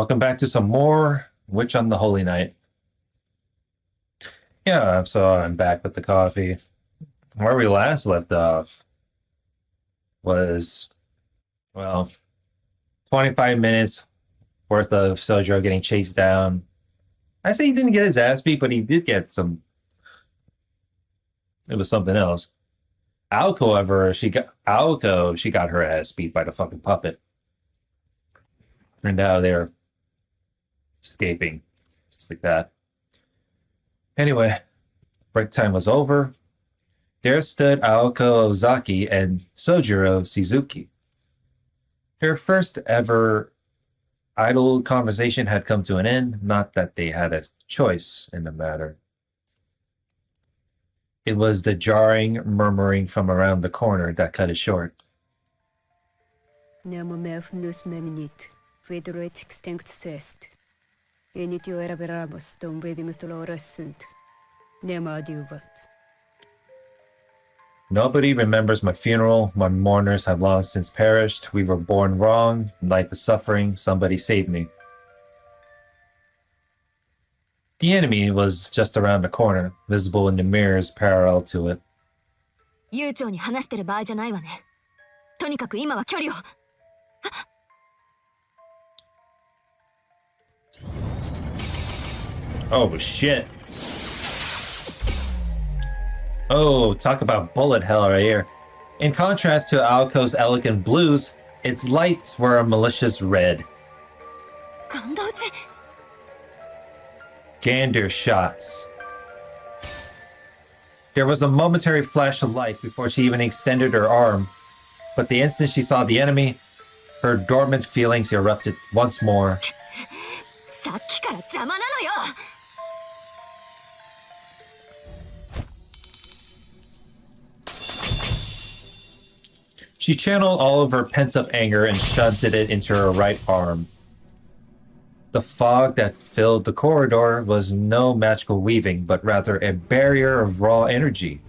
Welcome back to some more Witch on the Holy Night. Yeah, so I'm back with the coffee. Where we last left off was, well, 25 minutes worth of Sojiro getting chased down. I say he didn't get his ass beat, but he did get some. It was something else. Aoko, however, she got her ass beat by the fucking puppet. And now they're escaping. Just like that. Anyway, break time was over. There stood Aoko Ozaki and Sojiro Shizuki. Their first ever idle conversation had come to an end, not that they had a choice in the matter. It was the jarring murmuring from around the corner that cut it short. Nobody remembers my funeral. My mourners have long since perished. We were born wrong. Life is suffering. Somebody save me. The enemy was just around the corner, visible in the mirrors parallel to it. Oh, shit. Oh, talk about bullet hell right here. In contrast to Aoko's elegant blues, its lights were a malicious red. Gander shots. There was a momentary flash of light before she even extended her arm, but the instant she saw the enemy, her dormant feelings erupted once more. She channeled all of her pent-up anger and shunted it into her right arm. The fog that filled the corridor was no magical weaving, but rather a barrier of raw energy.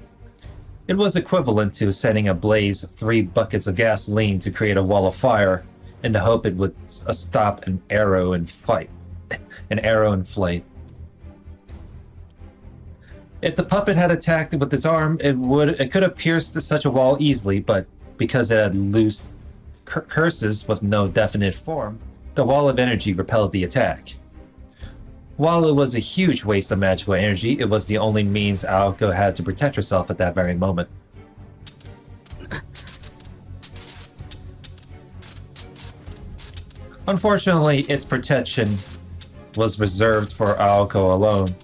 It was equivalent to setting ablaze 3 buckets of gasoline to create a wall of fire in the hope it would stop an arrow in flight. If the puppet had attacked with its arm, it could have pierced such a wall easily, but because it had loose curses with no definite form, the wall of energy repelled the attack. While it was a huge waste of magical energy, it was the only means Aoko had to protect herself at that very moment. Unfortunately, its protection was reserved for Aoko alone.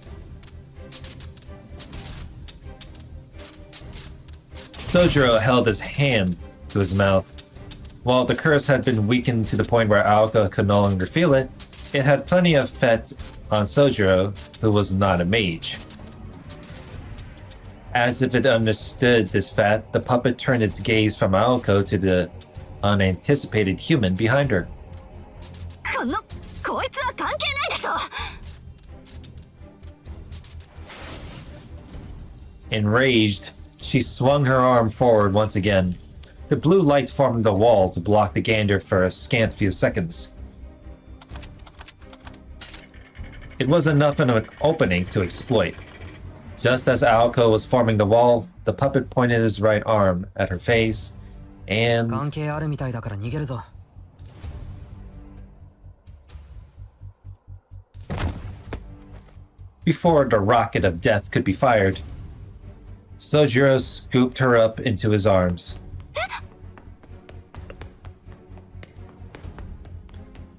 Sojiro held his hand to his mouth. While the curse had been weakened to the point where Aoko could no longer feel it, it had plenty of effect on Sojiro, who was not a mage. As if it understood this fact, the puppet turned its gaze from Aoko to the unanticipated human behind her. Enraged, she swung her arm forward once again. The blue light formed the wall to block the gander for a scant few seconds. It was enough of an opening to exploit. Just as Aoko was forming the wall, the puppet pointed his right arm at her face, and... Before the rocket of death could be fired, Sojiro scooped her up into his arms.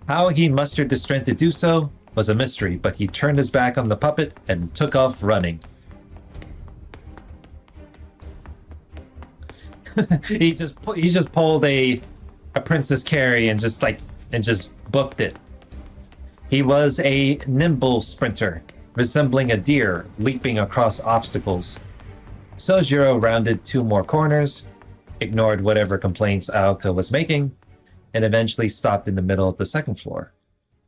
How he mustered the strength to do so was a mystery, but he turned his back on the puppet and took off running. he just pulled a Princess Carrie and just booked it. He was a nimble sprinter, resembling a deer leaping across obstacles. Sojiro rounded 2 more corners, ignored whatever complaints Aoko was making, and eventually stopped in the middle of the 2nd floor.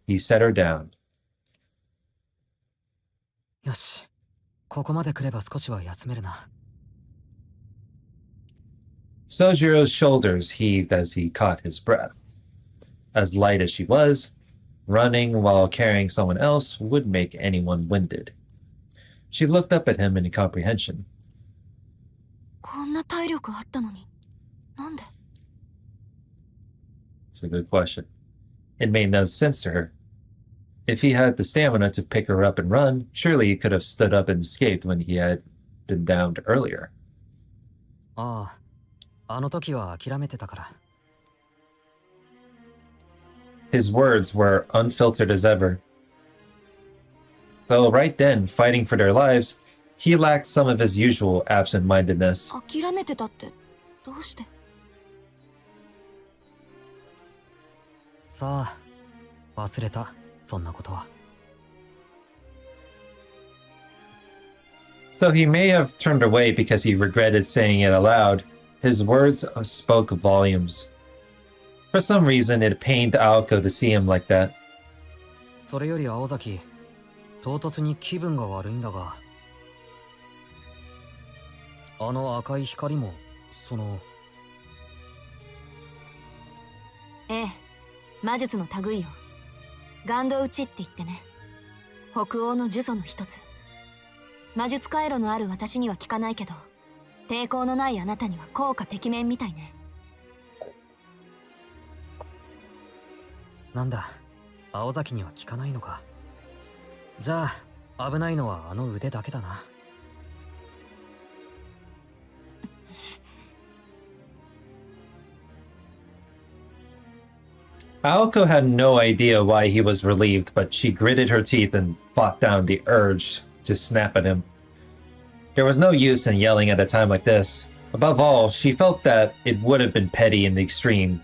He set her down. Sojiro's shoulders heaved as he caught his breath. As light as she was, Running while carrying someone else would make anyone winded. She looked up at him in incomprehension. こんな体力あったのに、なんで? It's a good question. It made no sense to her. If he had the stamina to pick her up and run, surely he could have stood up and escaped when he had been downed earlier. ああ、あの時は諦めてたから。His words were unfiltered as ever. Though right then, fighting for their lives, he lacked some of his usual absent-mindedness. 諦めてたってどうして? さあ、忘れた、そんなことは。So he may have turned away because he regretted saying it aloud. His words spoke volumes. For some reason, it pained Aoko to see him like that. それより青崎、唐突に気分が悪いんだが。あの赤い光も、その。ええ、魔術の類よ。ガンド打ちって言ってね。北欧の呪詛の一つ。魔術回路のある私には効かないけど、抵抗のないあなたには効果てきめんみたいね。なんだ、青崎には効かないのか。じゃあ、危ないのはあの腕だけだな。Aoko had no idea why he was relieved, but she gritted her teeth and fought down the urge to snap at him. There was no use in yelling at a time like this. Above all, she felt that it would have been petty in the extreme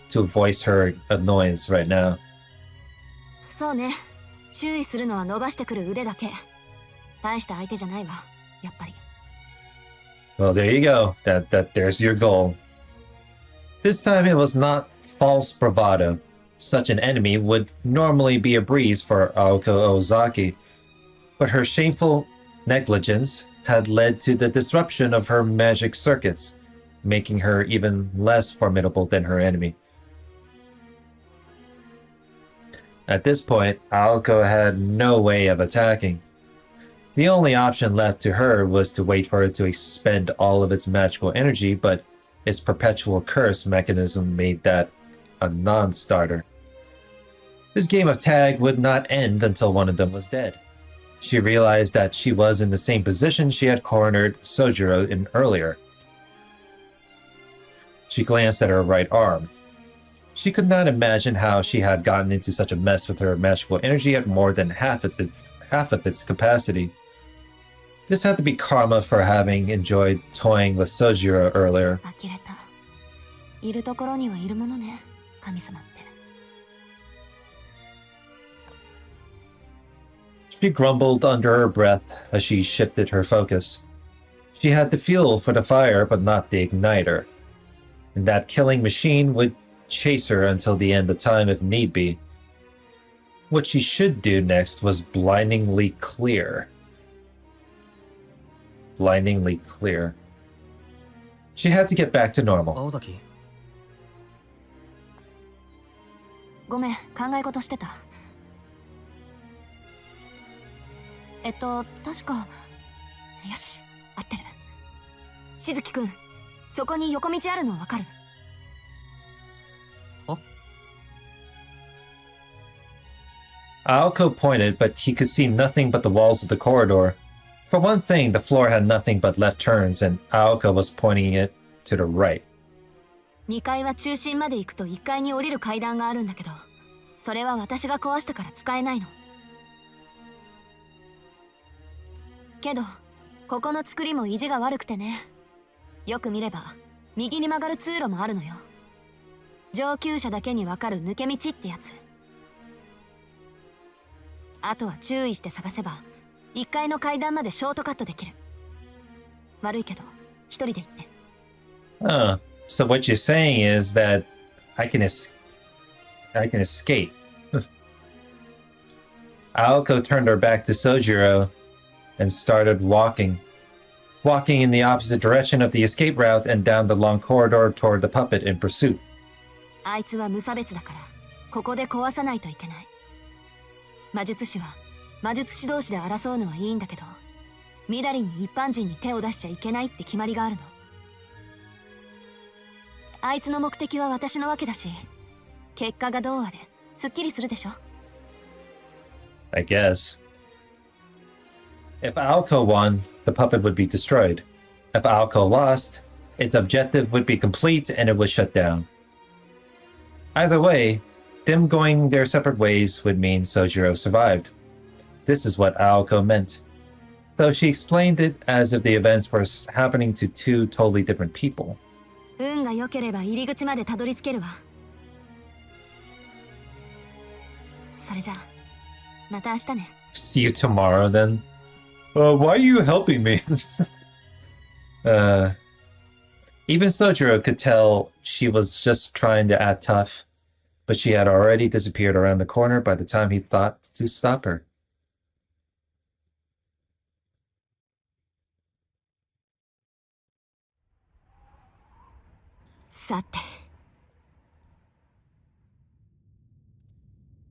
to voice her annoyance right now. そうね。注意するのは伸ばしてくる腕だけ。大した相手じゃないわ、やっぱり。Well, there you go. There's your goal. This time it was not false bravado. Such an enemy would normally be a breeze for Aoko Ozaki, but her shameful negligence had led to the disruption of her magic circuits, making her even less formidable than her enemy. At this point, Aoko had no way of attacking. The only option left to her was to wait for it to expend all of its magical energy, but its perpetual curse mechanism made that a non-starter. This game of tag would not end until one of them was dead. She realized that she was in the same position she had cornered Sojiro in earlier. She glanced at her right arm. She could not imagine how she had gotten into such a mess with her magical energy at more than half of its capacity. This had to be karma for having enjoyed toying with Sojiro earlier. 呆れた。いるところにはいるものね、神様って。She grumbled under her breath as she shifted her focus. She had the fuel for the fire, but not the igniter. And that killing machine would chase her until the end of time if need be. What she should do next was blindingly clear. Blindingly clear. She had to get back to normal. 青崎。ごめん、考え事してた。確か。よし、合ってる。しずきくん、そこに横道あるのわかる？Aoko pointed, but he could see nothing but the walls of the corridor. For one thing, the floor had nothing but left turns, and Aoko was pointing it to the right. 2階は中心まで行くと1階に降りる階段があるんだけど、それは私が壊したから使えないの。けど、ここの作りも意地が悪くてね。よく見れば、右に曲がる通路もあるのよ。上級者だけにわかる抜け道ってやつ。あとは注意して探せば、1階の階段までショートカットできる。悪いけど、一人で行って。So what you're saying is that I can escape. Aoko turned her back to Sojiro and started walking in the opposite direction of the escape route and down the long corridor toward the puppet in pursuit. あいつは無差別だから、ここで壊さないといけない。魔術師は魔術師同士で争うのはいいんだけど、みだりに一般人に手を出しちゃいけないって決まりがあるの。あいつの目的は私のわけだし、結果がどうあれすっきりするでしょ。 I guess. If Aoko won, the puppet would be destroyed. If Aoko lost, its objective would be complete and it was shut down. Either way, them going their separate ways would mean Sojiro survived. This is what Aoko meant, though she explained it as if the events were happening to two totally different people. 運が良ければ入り口までたどり着けるわ。それじゃあまた明日ね。 See you tomorrow then. Why are you helping me? Even Sojiro could tell she was just trying to act tough, but she had already disappeared around the corner by the time he thought to stop her.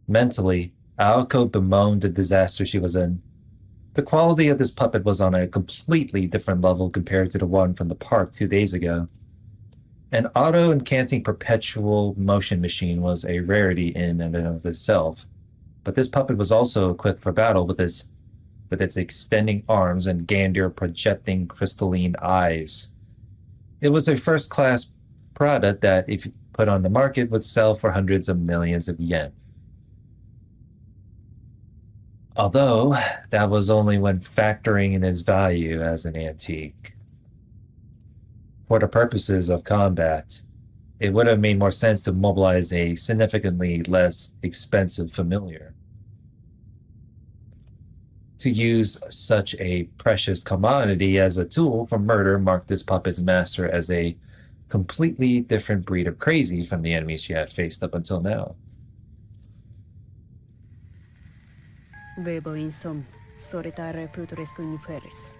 Mentally, Aoko bemoaned the disaster she was in. The quality of this puppet was on a completely different level compared to the one from the park 2 days ago. An auto-incanting perpetual motion machine was a rarity in and of itself, but this puppet was also equipped for battle with its extending arms and Gandir projecting crystalline eyes. It was a first-class product that, if put on the market, would sell for hundreds of millions of yen. Although, that was only when factoring in its value as an antique. For the purposes of combat, it would have made more sense to mobilize a significantly less expensive familiar. To use such a precious commodity as a tool for murder marked this puppet's master as a completely different breed of crazy from the enemies she had faced up until now. Vivo insomni, solitare putres cuniferis.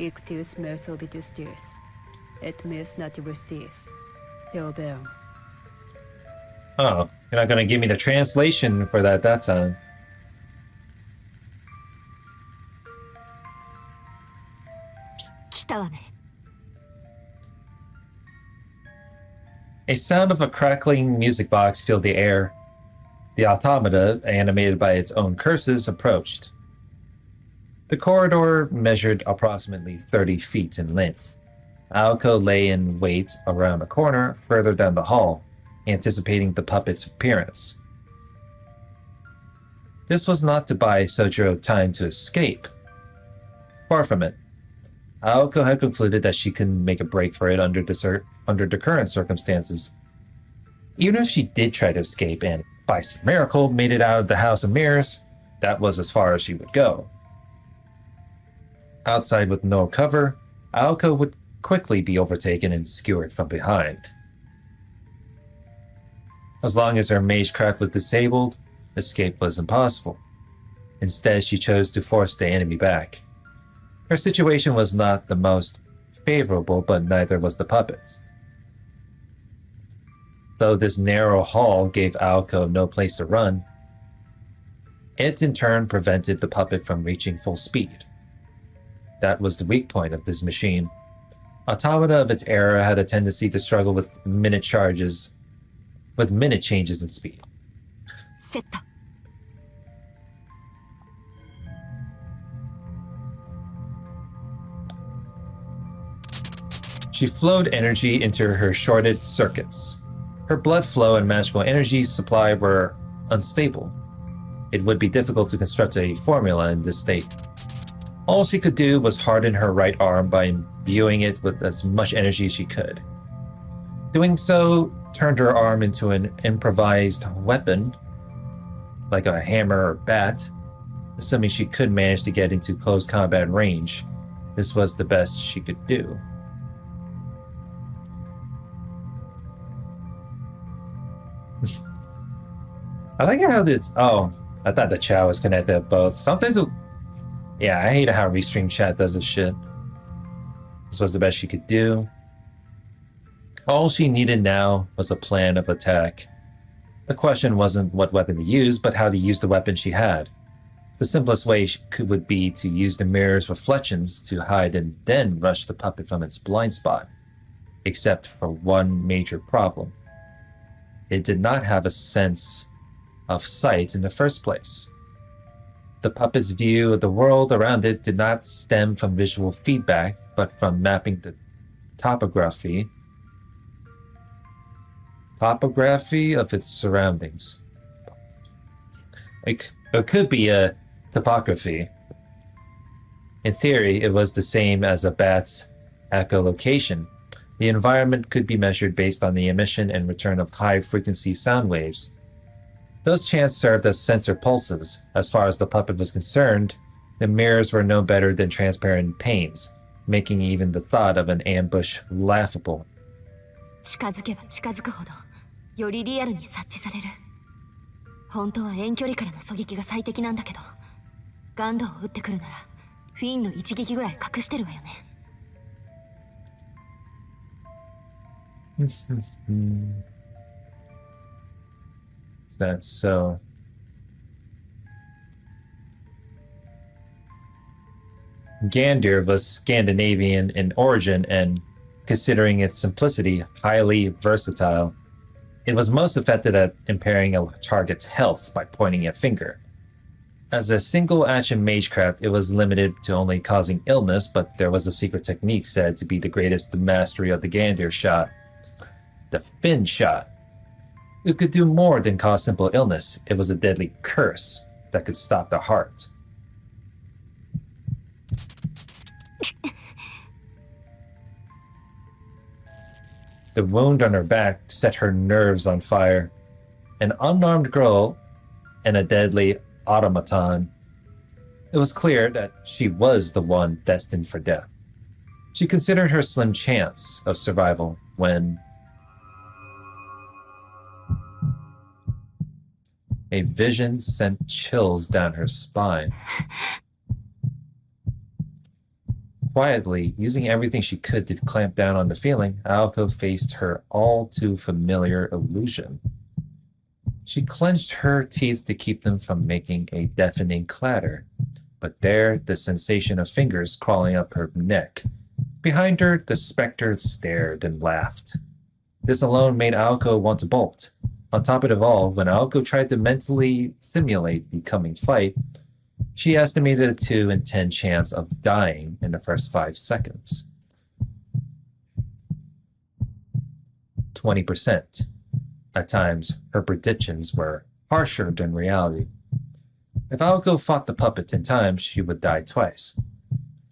Ictius mers obitus dies, et mers nativus dies. Theoberum. Oh, you're not going to give me the translation for that time. A sound of a crackling music box filled the air. The automata, animated by its own curses, approached. The corridor measured approximately 30 feet in length. Aoko lay in wait around a corner further down the hall, anticipating the puppet's appearance. This was not to buy Sojiro time to escape. Far from it. Aoko had concluded that she couldn't make a break for it under the current circumstances. Even if she did try to escape and, by some miracle, made it out of the House of Mirrors, that was as far as she would go. Outside with no cover, Aoko would quickly be overtaken and skewered from behind. As long as her magecraft was disabled, escape was impossible. Instead, she chose to force the enemy back. Her situation was not the most favorable, but neither was the puppet's. Though this narrow hall gave Aoko no place to run, it in turn prevented the puppet from reaching full speed. That was the weak point of this machine. Automata of its era had a tendency to struggle with minute changes in speed. She flowed energy into her shorted circuits. Her blood flow and magical energy supply were unstable. It would be difficult to construct a formula in this state. All she could do was harden her right arm by imbuing it with as much energy as she could. Doing so turned her arm into an improvised weapon, like a hammer or bat, assuming she could manage to get into close combat range. This was the best she could do. I like how this... Oh, I thought the chat was connected to both. Sometimes... Yeah, I hate how Restream chat does this shit. This was the best she could do. All she needed now was a plan of attack. The question wasn't what weapon to use, but how to use the weapon she had. The simplest way would be to use the mirror's reflections to hide and then rush the puppet from its blind spot, except for one major problem. It did not have a sense of sight in the first place. The puppet's view of the world around it did not stem from visual feedback, but from mapping the topography of its surroundings. It could be a topography. In theory, it was the same as a bat's echolocation. The environment could be measured based on the emission and return of high-frequency sound waves. Those chants served as sensor pulses. As far as the puppet was concerned, the mirrors were no better than transparent panes, making even the thought of an ambush laughable. 近づけば近づくほどよりリアルに察知される。本当は遠距離からの狙撃が最適なんだけど、ガンドを撃ってくるならフィンの一撃ぐらい隠してるわよね。That's so. Gandir was Scandinavian in origin and, considering its simplicity, highly versatile. It was most effective at impairing a target's health by pointing a finger. As a single-action magecraft, it was limited to only causing illness, but there was a secret technique said to be the greatest mastery of the Gandir shot. The Fin shot. It could do more than cause simple illness. It was a deadly curse that could stop the heart. The wound on her back set her nerves on fire. An unarmed girl and a deadly automaton. It was clear that she was the one destined for death. She considered her slim chance of survival when a vision sent chills down her spine. Quietly, using everything she could to clamp down on the feeling, Aoko faced her all too familiar illusion. She clenched her teeth to keep them from making a deafening clatter, but there, the sensation of fingers crawling up her neck. Behind her, the specter stared and laughed. This alone made Aoko want to bolt. On top of it all, when Aoko tried to mentally simulate the coming fight, she estimated a 2 in 10 chance of dying in the first 5 seconds. 20%. At times, her predictions were harsher than reality. If Aoko fought the puppet 10 times, she would die twice.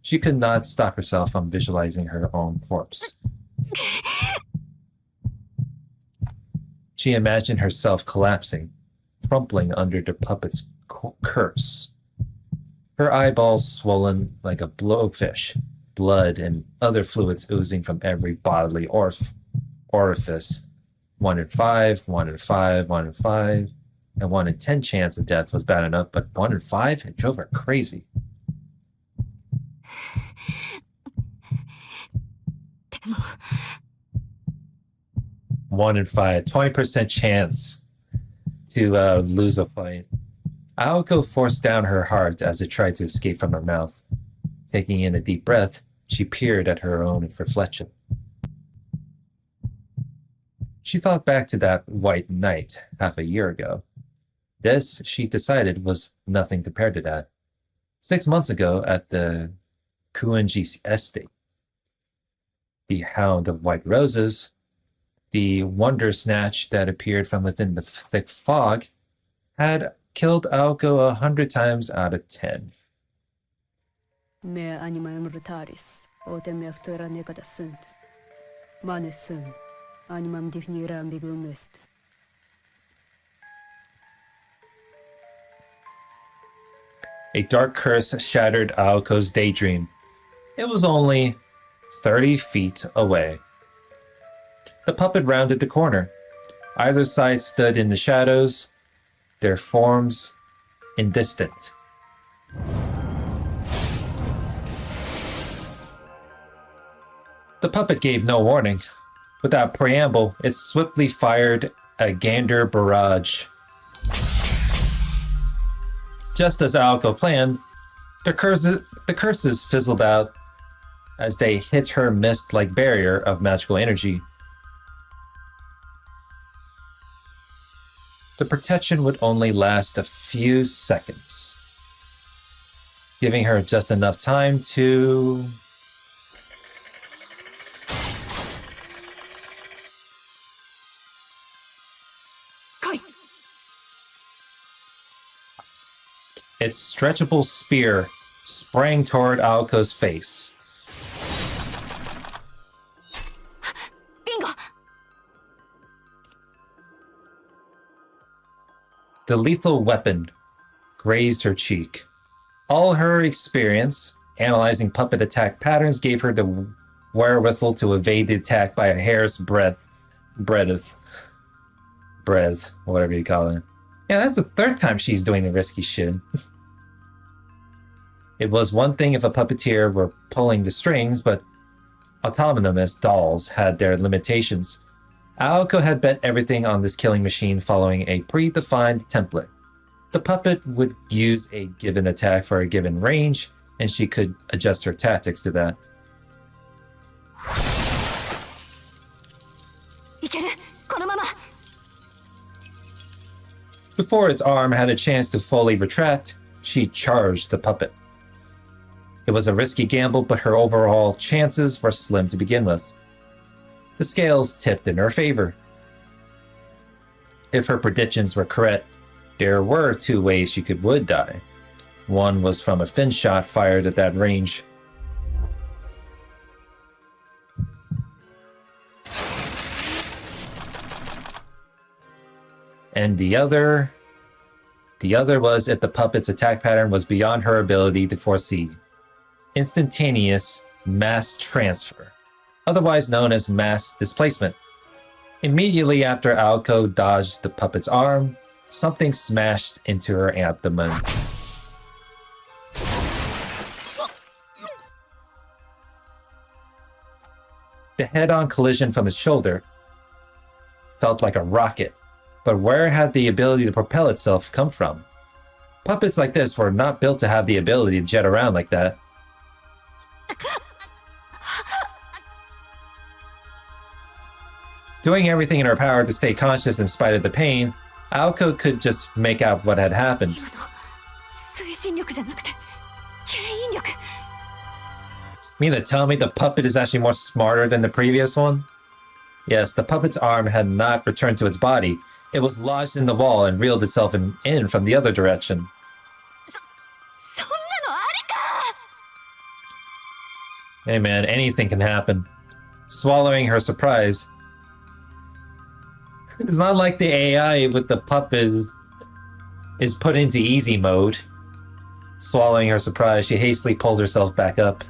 She could not stop herself from visualizing her own corpse. She imagined herself collapsing, crumpling under the puppet's curse. Her eyeballs swollen like a blowfish, blood and other fluids oozing from every bodily orifice. 1 in 5, 1 in 5, 1 in 5, and 1 in 10 chance of death was bad enough, but 1 in 5? It drove her crazy. One in 5, 20% chance to lose a fight. Aoko forced down her heart as it tried to escape from her mouth. Taking in a deep breath, she peered at her own reflection. She thought back to that white night half a year ago. This, she decided, was nothing compared to that. 6 months ago at the Kuenji estate. The Hound of White Roses, the wonder snatch that appeared from within the thick fog, had killed Aoko 100 times out of 10. Me animam brutalis, otem aftura necada sunt. Manes sum, animam definira ambiguum est. A dark curse shattered Aoko's daydream. It was only 30 feet away. The puppet rounded the corner. Either side stood in the shadows, their forms indistinct. The puppet gave no warning. Without preamble, it swiftly fired a Gander barrage. Just as Aoko planned, the curses fizzled out as they hit her mist-like barrier of magical energy. The protection would only last a few seconds, giving her just enough time to... Its stretchable spear sprang toward Aoko's face. Bingo! The lethal weapon grazed her cheek. All her experience analyzing puppet attack patterns gave her the wherewithal to evade the attack by a hair's breadth, whatever you call it. Yeah, that's the third time she's doing the risky shit. It was one thing if a puppeteer were pulling the strings, but autonomous dolls had their limitations. Aoko had bet everything on this killing machine following a predefined template. The puppet would use a given attack for a given range, and she could adjust her tactics to that. Before its arm had a chance to fully retract, she charged the puppet. It was a risky gamble, but her overall chances were slim to begin with. The scales tipped in her favor. If her predictions were correct, there were two ways she would die. One was from a fin shot fired at that range. And the other was if the puppet's attack pattern was beyond her ability to foresee. Instantaneous mass transfer, otherwise known as mass displacement. Immediately after Aoko dodged the puppet's arm, something smashed into her abdomen. The head-on collision from his shoulder felt like a rocket, but where had the ability to propel itself come from? Puppets like this were not built to have the ability to jet around like that. Doing everything in her power to stay conscious in spite of the pain, Aoko could just make out what had happened. Mean to tell me the puppet is actually more smarter than the previous one? Yes, the puppet's arm had not returned to its body. It was lodged in the wall and reeled itself in from the other direction. Hey man, anything can happen. Swallowing her surprise. It's not like the AI with the puppet is put into easy mode. Swallowing her surprise, she hastily pulled herself back up.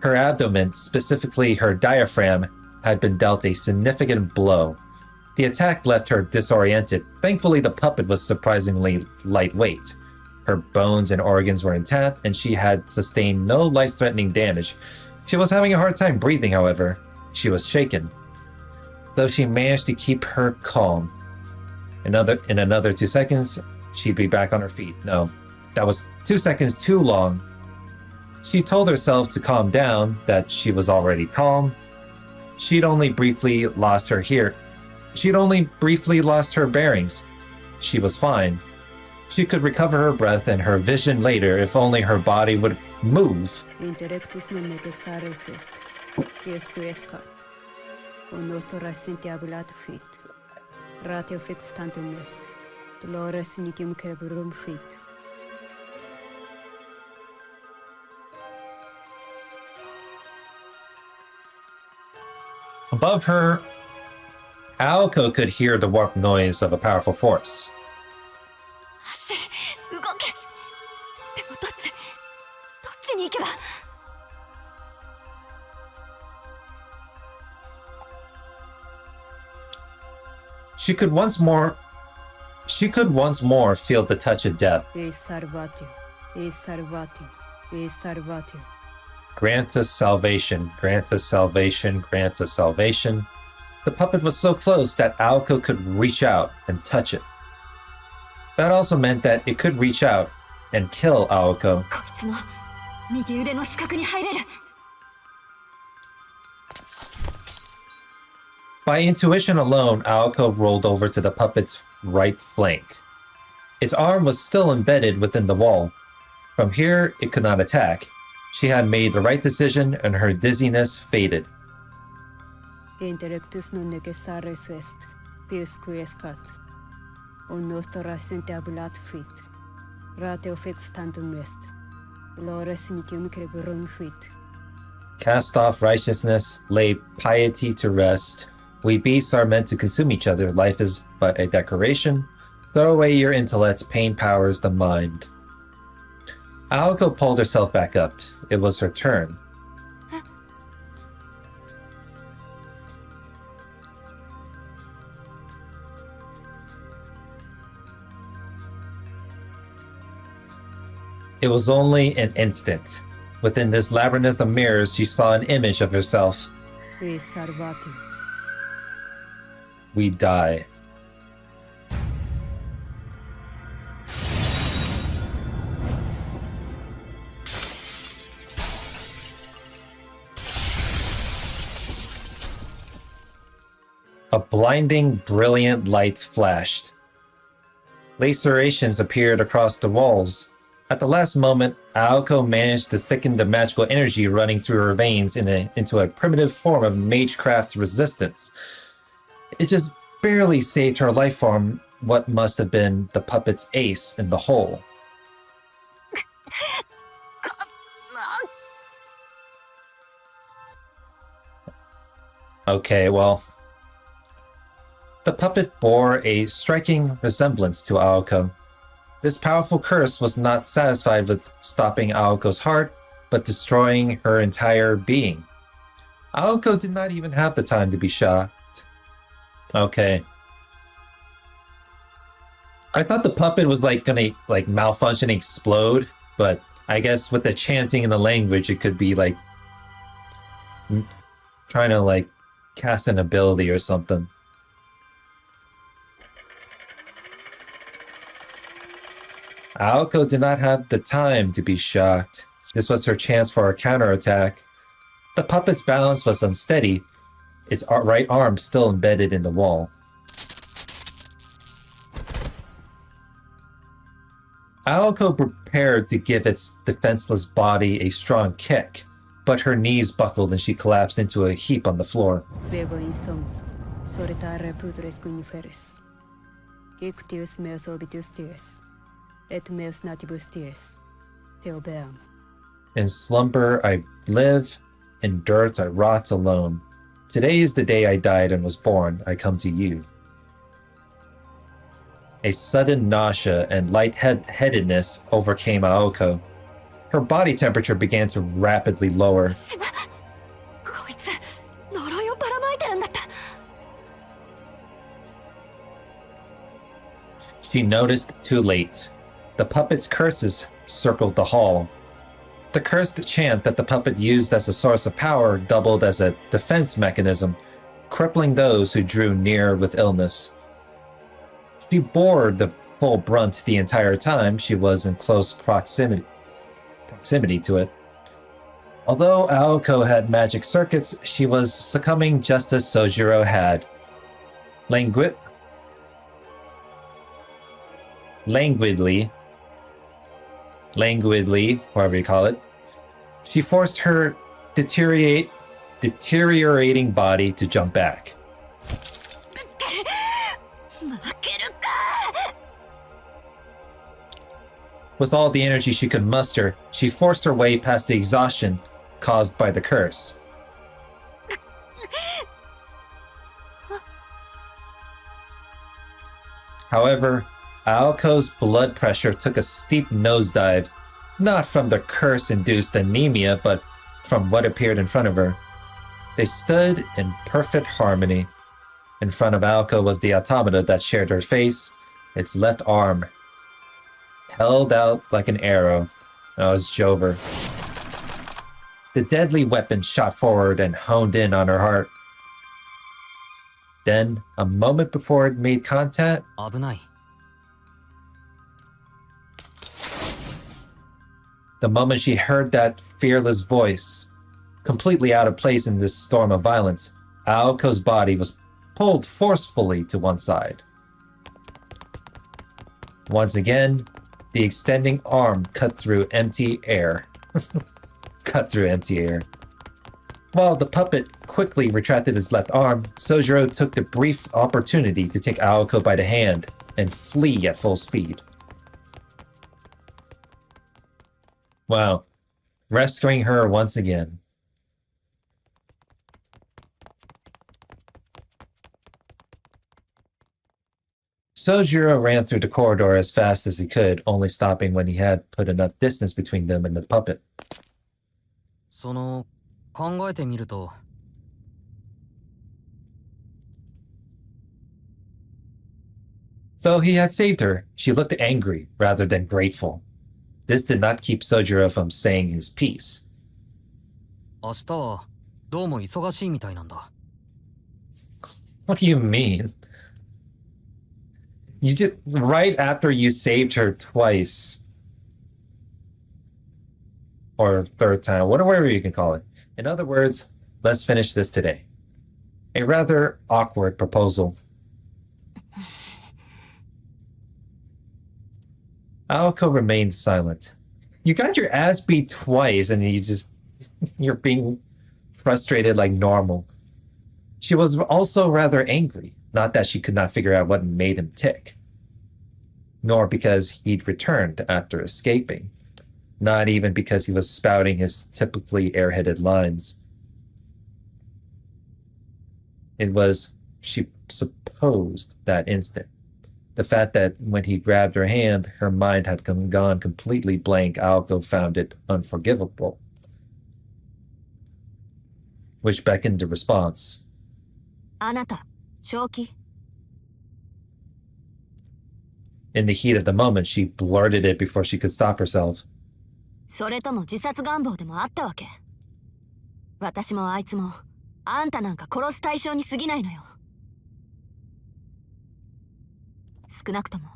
Her abdomen, specifically her diaphragm, had been dealt a significant blow. The attack left her disoriented. Thankfully, the puppet was surprisingly lightweight. Her bones and organs were intact, and she had sustained no life-threatening damage. She was having a hard time breathing, however. She was shaken. Though she managed to keep her calm. In another 2 seconds, she'd be back on her feet. No, that was 2 seconds too long. She told herself to calm down, that she was already calm. She'd only briefly lost her bearings. She was fine. She could recover her breath and her vision later if only her body would move. Intellectus non necessaris est. Iesque escat. O nostro sentiabulat fit. Ratio fix tantum est. Dolores nicium cerebrum fit. Above her, Aoko could hear the warped noise of a powerful force. She could once more feel the touch of death. Grant us salvation, grant us salvation, grant us salvation. The puppet was so close that Aoko could reach out and touch it. That also meant that it could reach out and kill Aoko. こいつの右腕の死角に入れる。 By intuition alone, Aoko rolled over to the puppet's right flank. Its arm was still embedded within the wall. From here, it could not attack. She had made the right decision and her dizziness faded. Intellectus non necessaris est, pius quiescat. Un nostro rascente abulat fit. Ratio fix tantum est. Dolores nitium creburum fit. Cast off righteousness, lay piety to rest. We beasts are meant to consume each other. Life is but a decoration. Throw away your intellect, pain powers the mind. Aoko pulled herself back up. It was her turn. It was only an instant. Within this labyrinth of mirrors, she saw an image of herself. Qui salvatum. We die. A blinding, brilliant light flashed. Lacerations appeared across the walls. At the last moment, Aoko managed to thicken the magical energy running through her veins into a primitive form of magecraft resistance. It just barely saved her life form, what must have been the puppet's ace in the hole. Okay, well, the puppet bore a striking resemblance to Aoko. This powerful curse was not satisfied with stopping Aoko's heart, but destroying her entire being. Aoko did not even have the time to be shocked. Okay. I thought the puppet was gonna malfunction and explode, but I guess with the chanting and the language, it could be trying to cast an ability or something. Aoko did not have the time to be shocked. This was her chance for a counterattack. The puppet's balance was unsteady, its right arm still embedded in the wall. Aoko prepared to give its defenseless body a strong kick, but her knees buckled and she collapsed into a heap on the floor. Vego in sum, solitare putris cuniferis. Ictius meus obitus dies, et meus natibus dies, Theobeam. In slumber I live, in dirt I rot alone. Today is the day I died and was born, I come to you. A sudden nausea and lightheadedness overcame Aoko. Her body temperature began to rapidly lower. こいつ呪いをばらまいてるんだった。 She noticed too late. The puppet's curses circled the hall. The cursed chant that the puppet used as a source of power doubled as a defense mechanism, crippling those who drew near with illness. She bore the full brunt the entire time she was in close proximity to it. Although Aoko had magic circuits, she was succumbing just as Sojiro had. Languidly, whatever you call it, she forced her deteriorating body to jump back. With all the energy she could muster, she forced her way past the exhaustion caused by the curse. However, Aoko's blood pressure took a steep nosedive, not from the curse-induced anemia, but from what appeared in front of her. They stood in perfect harmony. In front of Aoko was the automaton that shared her face, its left arm held out like an arrow. That was Jover. The deadly weapon shot forward and honed in on her heart. Then, a moment before it made contact, 危ない。 the moment she heard that fearless voice, completely out of place in this storm of violence, Aoko's body was pulled forcefully to one side. Once again, the extending arm cut through empty air. Cut through empty air. While the puppet quickly retracted his left arm, Sojiro took the brief opportunity to take Aoko by the hand and flee at full speed. Wow. Rescuing her once again. Sojiro ran through the corridor as fast as he could, only stopping when he had put enough distance between them and the puppet. その、考えてみると、 Though he had saved her, she looked angry rather than grateful. This did not keep Sojiro from saying his piece. 明日はどうも忙しいみたいなんだ。 What do you mean? You did right after you saved her twice. Or third time, whatever you can call it. In other words, let's finish this today. A rather awkward proposal. Aoko remained silent. You got your ass beat twice and you're being frustrated like normal. She was also rather angry, not that she could not figure out what made him tick, nor because he'd returned after escaping, not even because he was spouting his typically airheaded lines. It was, she supposed, that instant. The fact that when he grabbed her hand, her mind had gone completely blank, Aoko found it unforgivable, which beckoned a response. あなた、正気？ In the heat of the moment, she blurted it before she could stop herself. それとも自殺願望でもあったわけ？私もあいつも、あんたなんか殺す対象に過ぎないのよ。少なくとも、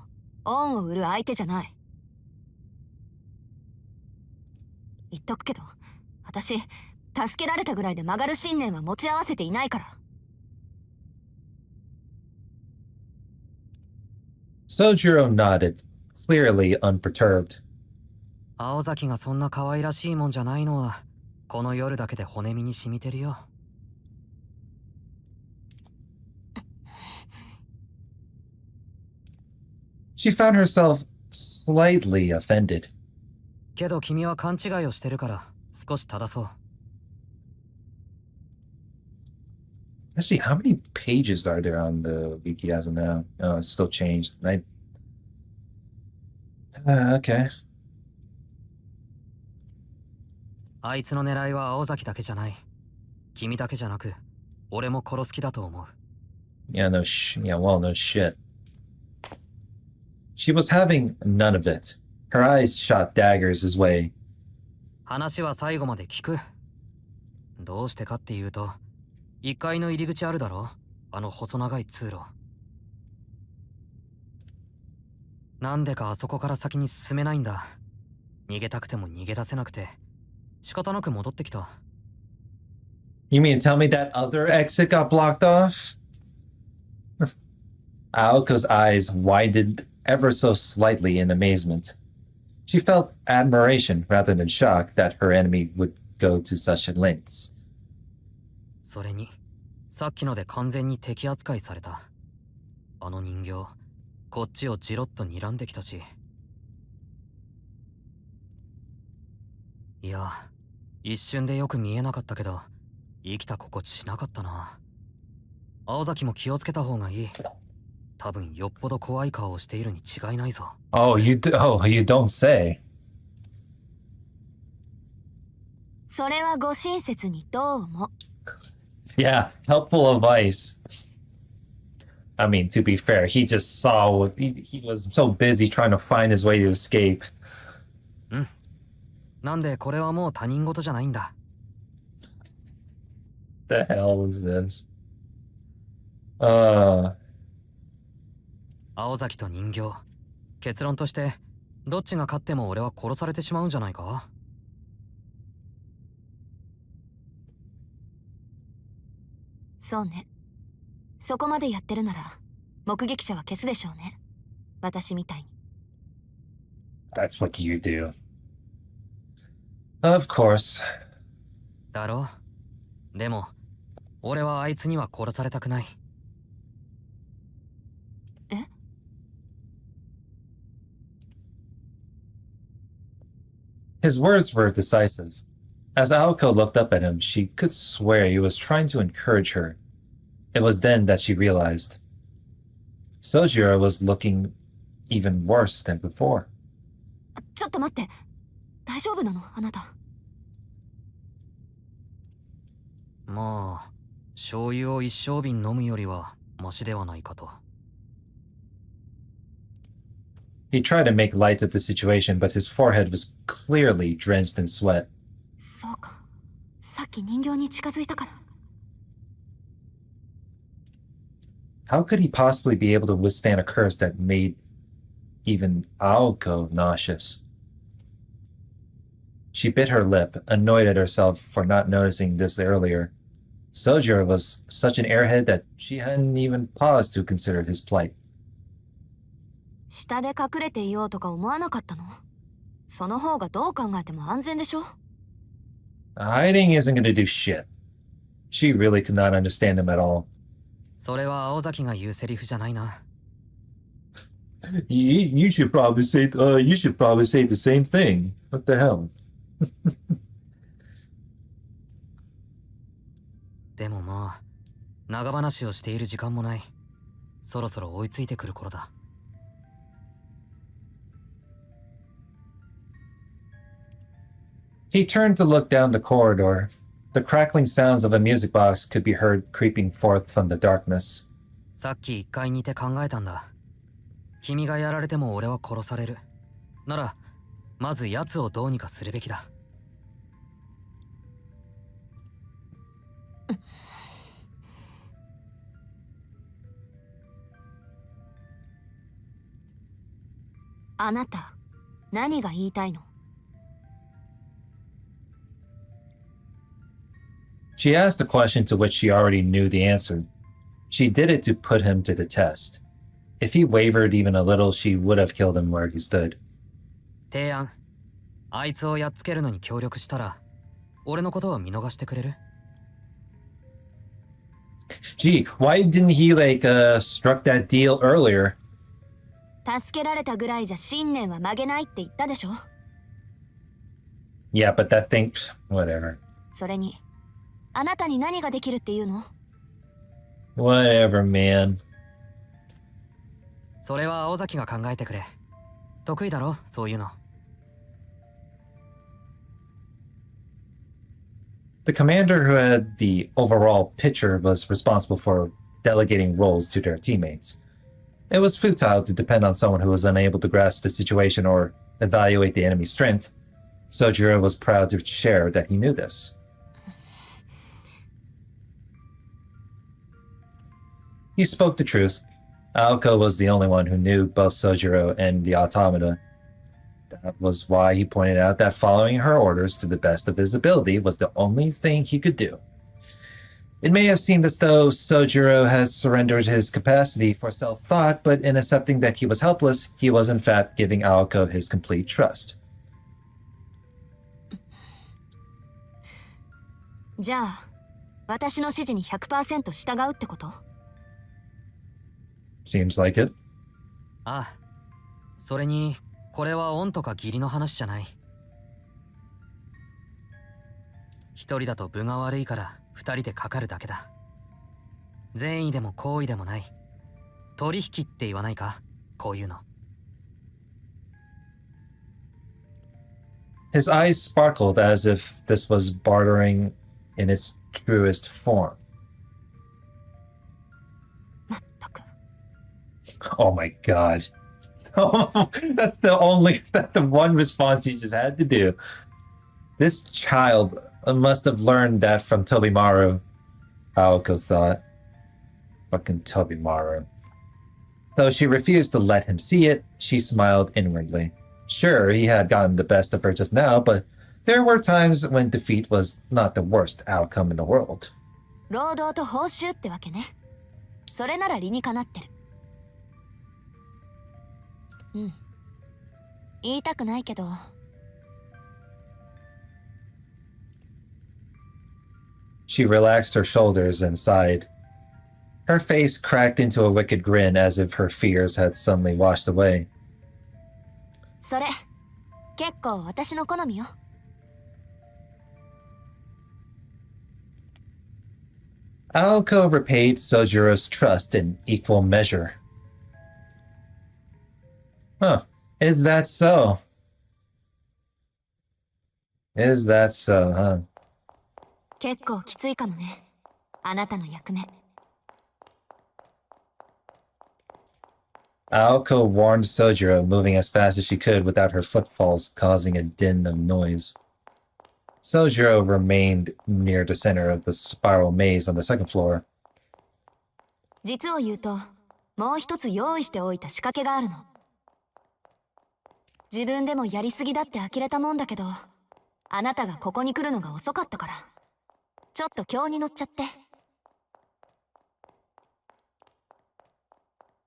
恩を売る相手じゃない。言っとくけど、私、助けられたぐらいで曲がる信念は持ち合わせていないから。Sojiro nodded, clearly unperturbed. 青崎がそんな可愛らしいもんじゃないのは、この夜だけで骨身に染みてるよ。She found herself slightly offended. けど君は勘違いをしてるから、少し正そう。Actually, how many pages are there on the wiki as of now? Oh, it's still changed. Okay. あいつの狙いは青崎だけじゃない。君だけじゃなく、俺も殺す気だと思う。Yeah, no shit. She was having none of it. Her eyes shot daggers his way. 話は最後まで聞く。どうしてかっていうと、1階の入り口あるだろ？あの細長い通路。なんでかあそこから先に進めないんだ。逃げたくても逃げ出せなくて、仕方なく戻ってきた。You mean tell me that other exit got blocked off? Aoko's eyes widened ever so slightly in amazement. She felt admiration rather than shock that her enemy would go to such lengths. それに、さっきので完全に敵扱いされた。あの人形、こっちをじろっと睨んできたし。いや、一瞬でよく見えなかったけど、生きた心地しなかったな。青崎も気をつけた方がいい。多分よっぽど怖い顔をしているに違いないぞ。Oh, you don't say. それはご親切にどうも。Yeah, helpful advice. I mean, to be fair, he just saw he was so busy trying to find his way to escape. うん。なんでこれはもう他人事じゃないんだ。The hell is this? 青崎と人形。結論として、どっちが勝っても俺は殺されてしまうんじゃないか？そうね。そこまでやってるなら目撃者は消すでしょうね。私みたいに。 That's what you do. Of course. だろ？でも、俺はあいつには殺されたくない。え？ His words were decisive. As Aoko looked up at him, she could swear he was trying to encourage her. It was then that she realized Sojiro was looking even worse than before. ちょっと待って。大丈夫なの？あなた。まあ、醤油を一升瓶飲むよりはマシではないかと。He tried to make light of the situation, but his forehead was clearly drenched in sweat. そうか。さっき人形に近づいたから。How could he possibly be able to withstand a curse that made even Aoko nauseous? She bit her lip, annoyed at herself for not noticing this earlier. Sojiro was such an airhead that she hadn't even paused to consider his plight. 下で隠れていようとか思わなかったの？その方がどう考えても安全でしょ？ Hiding isn't going to do shit. She really could not understand him at all. それは青崎が言うセリフじゃないな。You should probably say the same thing. What the hell? でもまあ、長話をしている時間もない。そろそろ追いついてくる頃だ。He turned to look down the corridor. The crackling sounds of a music box could be heard creeping forth from the darkness. さっき1階にいて考えたんだ。君がやられても俺は殺される。なら、まず奴をどうにかするべきだ。あなた、何が言いたいの？ She asked a question to which she already knew the answer. She did it to put him to the test. If he wavered even a little, she would have killed him where he stood. 提案。あいつをやっつけるのに協力したら、俺のことは見逃してくれる？ Gee, why didn't he struck that deal earlier? 助けられたぐらいじゃ信念は曲げないって言ったでしょ？ Yeah, but that thing, whatever. それに、あなたに何ができるっていうの？ Whatever, man. それは青崎が考えてくれ。得意だろ、そういうの。The commander who had the overall picture was responsible for delegating roles to their teammates. It was futile to depend on someone who was unable to grasp the situation or evaluate the enemy's strength. Sojiro was proud to share that he knew this. He spoke the truth. Aoko was the only one who knew both Sojiro and the automata. That was why he pointed out that following her orders to the best of his ability was the only thing he could do. It may have seemed as though Sojiro had surrendered his capacity for self-thought, but in accepting that he was helpless, he was in fact giving Aoko his complete trust. じゃあ、私の指示に 100% 従うってこと？ Seems like it. ああ。それに、これは恩とか義理の話じゃない。一人だと分が悪いから二人でかかるだけだ。善意でも好意でもない。取引って言わないか、こういうの。His eyes sparkled as if this was bartering in its truest form. まったく。 Oh my god. That's the one response you just had to do. This child must have learned that from Tobimaru, Aoko thought. Fucking Tobimaru. Though she refused to let him see it, she smiled inwardly. Sure, he had gotten the best of her just now, but there were times when defeat was not the worst outcome in the world. 労働と報酬ってわけね。それなら理にかなってる。うん。言いたくないけど。She relaxed her shoulders and sighed. Her face cracked into a wicked grin as if her fears had suddenly washed away. それ、結構私の好みよ。Aoko repaid Sojiro's trust in equal measure. Huh. Is that so? Is that so, huh? 結構きついかもね。あなたの役目。Aoko warned Sojiro, moving as fast as she could without her footfalls causing a din of noise. Sojiro remained near the center of the spiral maze on the second floor. 実を言うと、もう一つ用意しておいた仕掛けがあるの。自分でもやりすぎだって呆れたもんだけど、あなたがここに来るのが遅かったから、ちょっと興に乗っちゃって。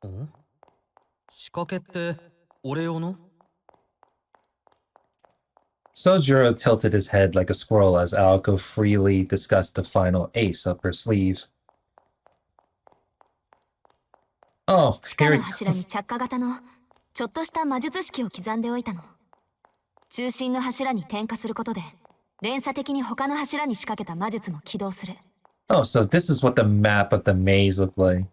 ん？仕掛けって俺用の？ Sojiro tilted his head like a squirrel as Aoko freely discussed the final ace up her sleeve. Oh, 地下 here の柱に着火型のちょっとした魔術式を刻んでおいたの。中心の柱に点火することで、連鎖的に他の柱に仕掛けた魔術も起動する。Oh, so this is what the map of the maze looked like.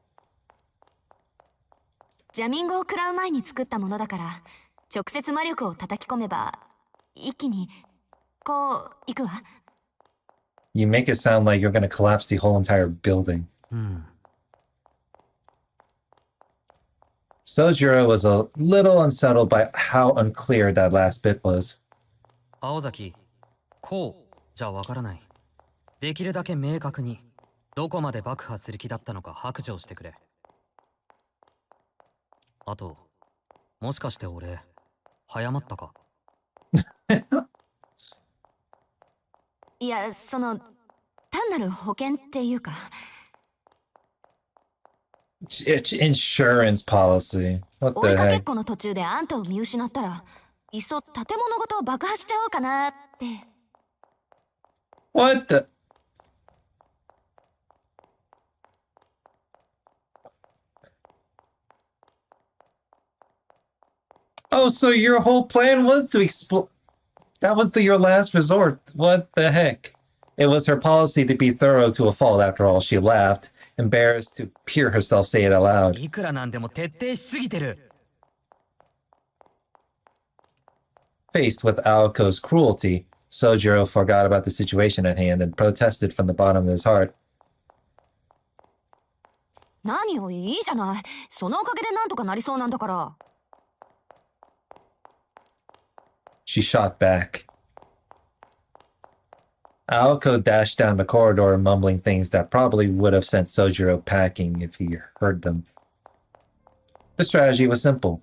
ジャミングを食らう前に作ったものだから、直接魔力を叩き込めば、一気に、こう、いくわ。You make it sound like you're going to collapse the whole entire building. Sojiro was a little unsettled by how unclear that last bit was. 青崎、こうじゃわからない。できるだけ明確に、どこまで爆破する気だったのか白状してくれ。あと、もしかして俺、早まったか？いや、その、単なる保険っていうか。Insurance policy. What 追い the かけっ heck? この途中であんたを見失ったら、いっそ建物ごと爆破しちゃおうかなって。What the? Oh, so your whole plan was to explode. That was your last resort. What the heck? It was her policy to be thorough to a fault after all, she laughed, embarrassed to hear herself say it aloud. いくらなんでも徹底しすぎてる。Faced with Aoko's cruelty, Sojiro forgot about the situation at hand and protested from the bottom of his heart. 何よ、いいじゃない。そのおかげでなんとかなりそうなんだから。She shot back. Aoko dashed down the corridor, mumbling things that probably would have sent Sojiro packing if he heard them. The strategy was simple.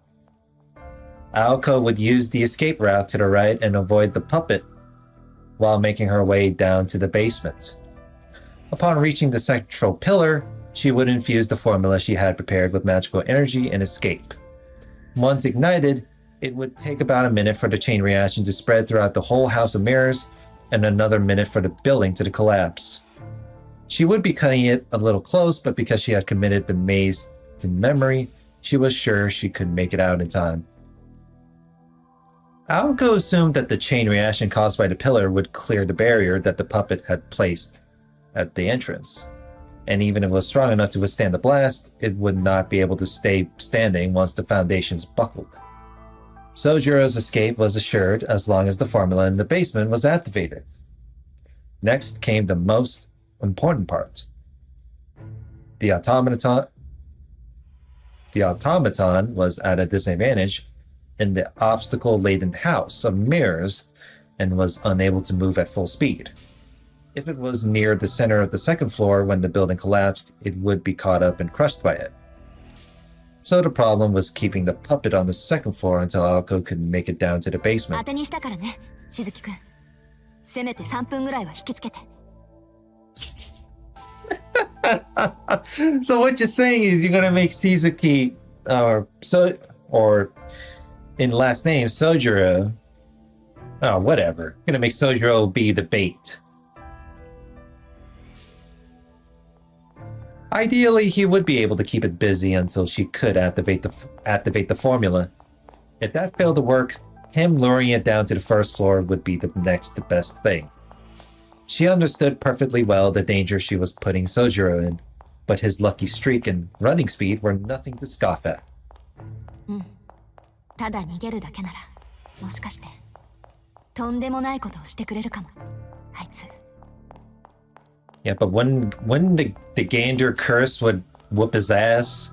Aoko would use the escape route to the right and avoid the puppet while making her way down to the basement. Upon reaching the central pillar, she would infuse the formula she had prepared with magical energy and escape. Once ignited, it would take about a minute for the chain reaction to spread throughout the whole house of mirrors and another minute for the building to collapse. She would be cutting it a little close, but because she had committed the maze to memory, she was sure she could make it out in time. Aoko assumed that the chain reaction caused by the pillar would clear the barrier that the puppet had placed at the entrance. And even if it was strong enough to withstand the blast, it would not be able to stay standing once the foundations buckled. Sojiro's escape was assured as long as the formula in the basement was activated. Next came the most important part. The automaton was at a disadvantage in the obstacle-laden house of mirrors and was unable to move at full speed. If it was near the center of the second floor when the building collapsed, it would be caught up and crushed by it. So the problem was keeping the puppet on the second floor until Aoko could make it down to the 当 basement. てにしたからね、しずきくん。せめて3分ぐらいは引きつけて。So what you're saying is you're gonna make Shizuki, or in last name Sojiro. Oh, whatever. Gonna make Sojiro be the bait. Ideally, he would be able to keep it busy until she could activate the formula. If that failed to work, him luring it down to the first floor would be the next best thing. She understood perfectly well the danger she was putting Sojiro in, but his lucky streak and running speed were nothing to scoff at. ただ逃げるだけなら、もしかしてとんでもないことをしてくれるかも、あいつ。Yeah, but when the Gander curse would whoop his ass.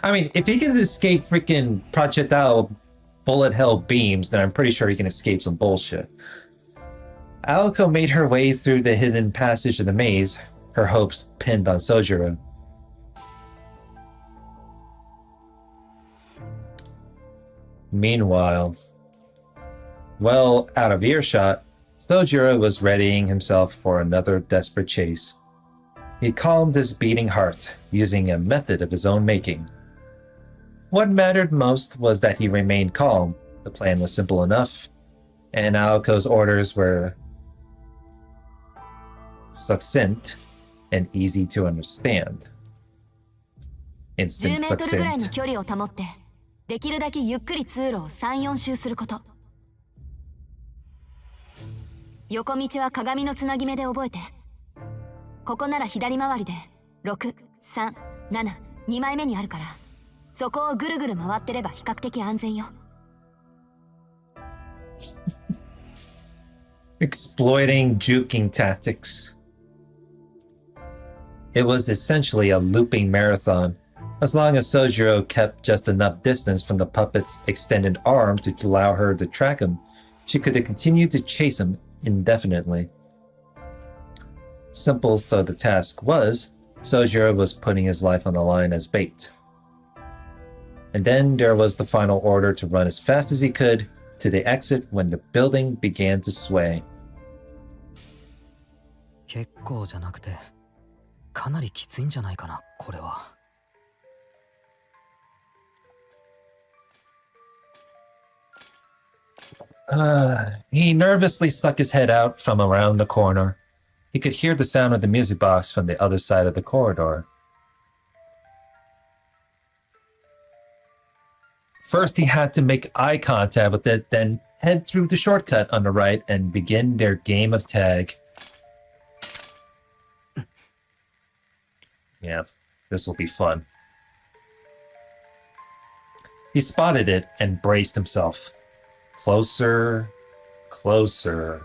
I mean, if he can escape freaking projectile bullet hell beams, then I'm pretty sure he can escape some bullshit. Aoko made her way through the hidden passage of the maze, her hopes pinned on Sojiro. Meanwhile, well out of earshot, Sojiro was readying himself for another desperate chase. He calmed his beating heart, using a method of his own making. What mattered most was that he remained calm. The plan was simple enough, and Aoko's orders were succinct and easy to understand. 10 Instant メートルぐらいの succinct. 距離を保って、できるだけゆっくり通路を3、4周すること。横道は鏡のつなぎ目で覚えて。ここなら左回りで6、3、7、2枚目にあるから、そこをぐるぐる回ってれば比較的安全よ。Exploiting juking tactics. It was essentially a looping marathon. As long as Sojiro kept just enough distance from the puppet's extended arm to allow her to track him, she could continue to chase him indefinitely. Simple though the task was, Sojiro was putting his life on the line as bait. And then there was the final order to run as fast as he could to the exit when the building began to sway. 結構じゃなくてかなりきついんじゃないかな、これは。He nervously stuck his head out from around the corner. He could hear the sound of the music box from the other side of the corridor. First, he had to make eye contact with it, then head through the shortcut on the right and begin their game of tag. Yeah, this will be fun. He spotted it and braced himself. Closer, closer.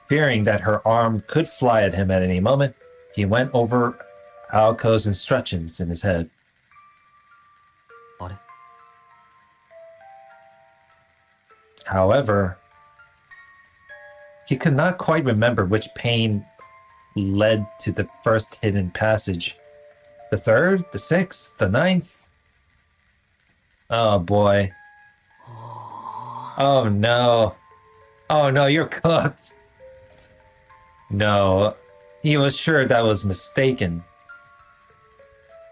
Fearing that her arm could fly at him at any moment, he went over Aoko's instructions in his head. あれ However, he could not quite remember which pane led to the first hidden passage. The third, the sixth, the ninth? Oh boy. Oh no. Oh no, you're cooked. No, he was sure that was mistaken.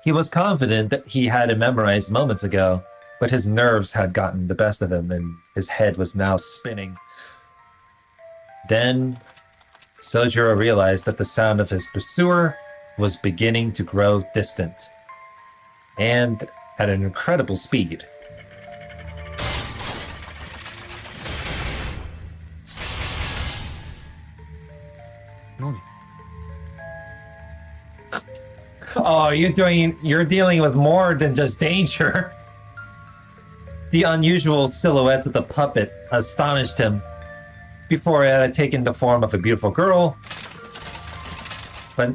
He was confident that he had it memorized moments ago, but his nerves had gotten the best of him and his head was now spinning. Then, Sojiro realized that the sound of his pursuer was beginning to grow distant, and at an incredible speed. Oh, you're dealing with more than just danger. The unusual silhouette of the puppet astonished him. Before it had taken the form of a beautiful girl, but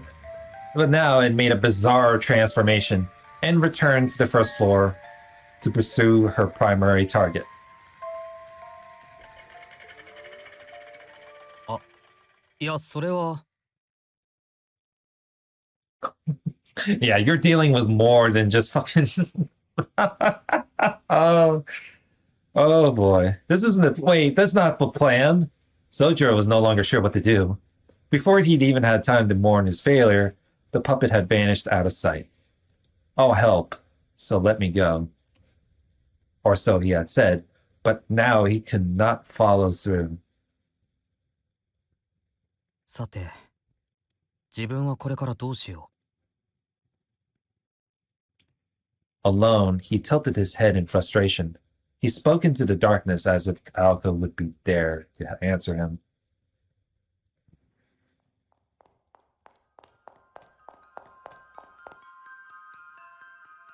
now it made a bizarre transformation and returned to the first floor to pursue her primary target. あいや、それは。Yeah, you're dealing with more than just fucking. Oh, oh boy. This isn't the. Wait, that's not the plan. Sojiro was no longer sure what to do. Before he'd even had time to mourn his failure, the puppet had vanished out of sight. Oh, help. So let me go. Or so he had said, but now he could not follow through. さて、自分はこれからどうしよ Alone, he tilted his head in frustration. He spoke into the darkness as if Aoko would be there to answer him.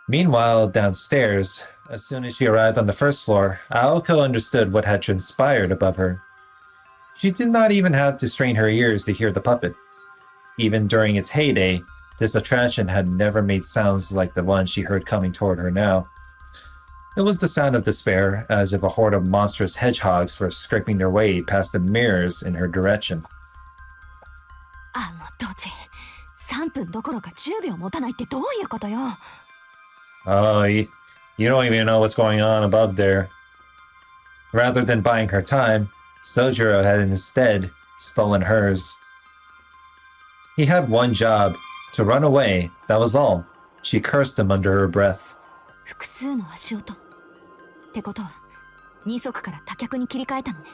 Meanwhile, downstairs, as soon as she arrived on the first floor, Aoko understood what had transpired above her. She did not even have to strain her ears to hear the puppet. Even during its heyday, this attraction had never made sounds like the one she heard coming toward her now. It was the sound of despair, as if a horde of monstrous hedgehogs were scraping their way past the mirrors in her direction. ドジ、3分どころか10秒持たないってどういうことよ。Oh, you don't even know what's going on above there. Rather than buying her time, Sojiro had instead stolen hers. He had one job, to run away, that was all. She cursed him under her breath. 複数の足音。ってことは、二足から多脚に切り替えたのね。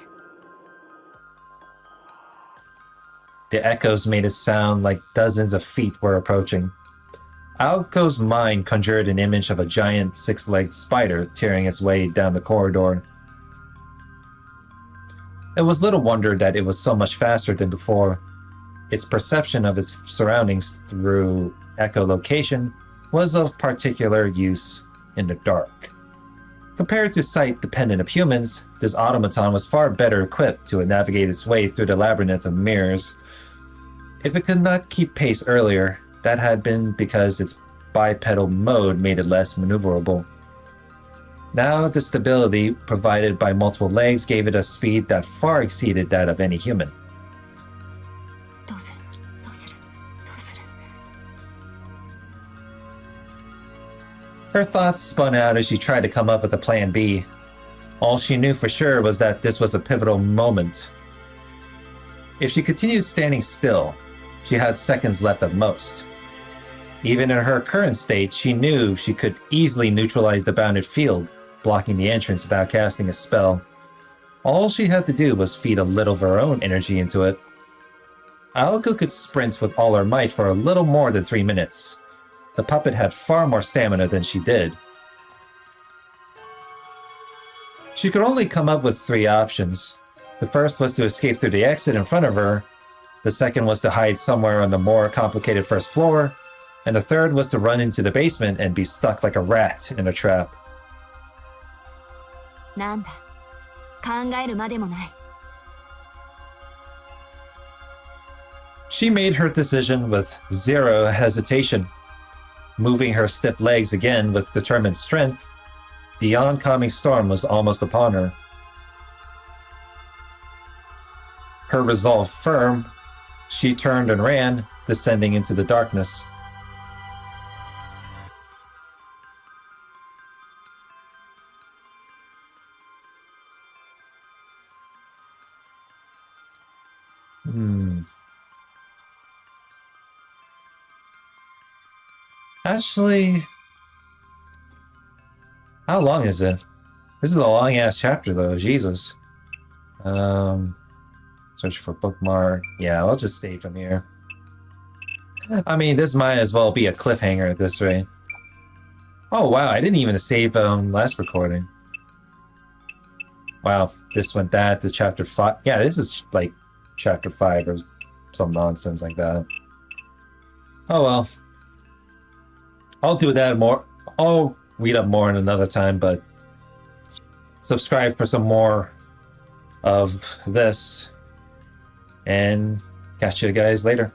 The echoes made it sound like dozens of feet were approaching. Aoko's mind conjured an image of a giant six-legged spider tearing its way down the corridor. It was little wonder that it was so much faster than before. Its perception of its surroundings through echolocation was of particular use in the dark. Compared to sight-dependent of humans, this automaton was far better equipped to navigate its way through the labyrinth of mirrors. If it could not keep pace earlier, that had been because its bipedal mode made it less maneuverable. Now, the stability provided by multiple legs gave it a speed that far exceeded that of any human. どうする？どうする？どうする？ Her thoughts spun out as she tried to come up with a plan B. All she knew for sure was that this was a pivotal moment. If she continued standing still, she had seconds left at most. Even in her current state, she knew she could easily neutralize the bounded field, blocking the entrance without casting a spell. All she had to do was feed a little of her own energy into it. Aoko could sprint with all her might for a little more than 3 minutes. The puppet had far more stamina than she did. She could only come up with 3 options. The first was to escape through the exit in front of her. The second was to hide somewhere on the more complicated first floor. And the third was to run into the basement and be stuck like a rat in a trap. なんだ、考えるまでもない。 She made her decision with zero hesitation. Moving her stiff legs again with determined strength, the oncoming storm was almost upon her. Her resolve firm, she turned and ran, descending into the darkness. Actually, how long is it? This is a long ass chapter though, Jesus. Search for bookmark. Yeah, I'll just save from here. I mean, this might as well be a cliffhanger at this rate. Oh wow, I didn't even save last recording. Wow, this went that to chapter 5. Yeah, this is like chapter 5 or some nonsense like that. Oh well. I'll do that more. I'll read up more in another time, but subscribe for some more of this. And catch you guys later.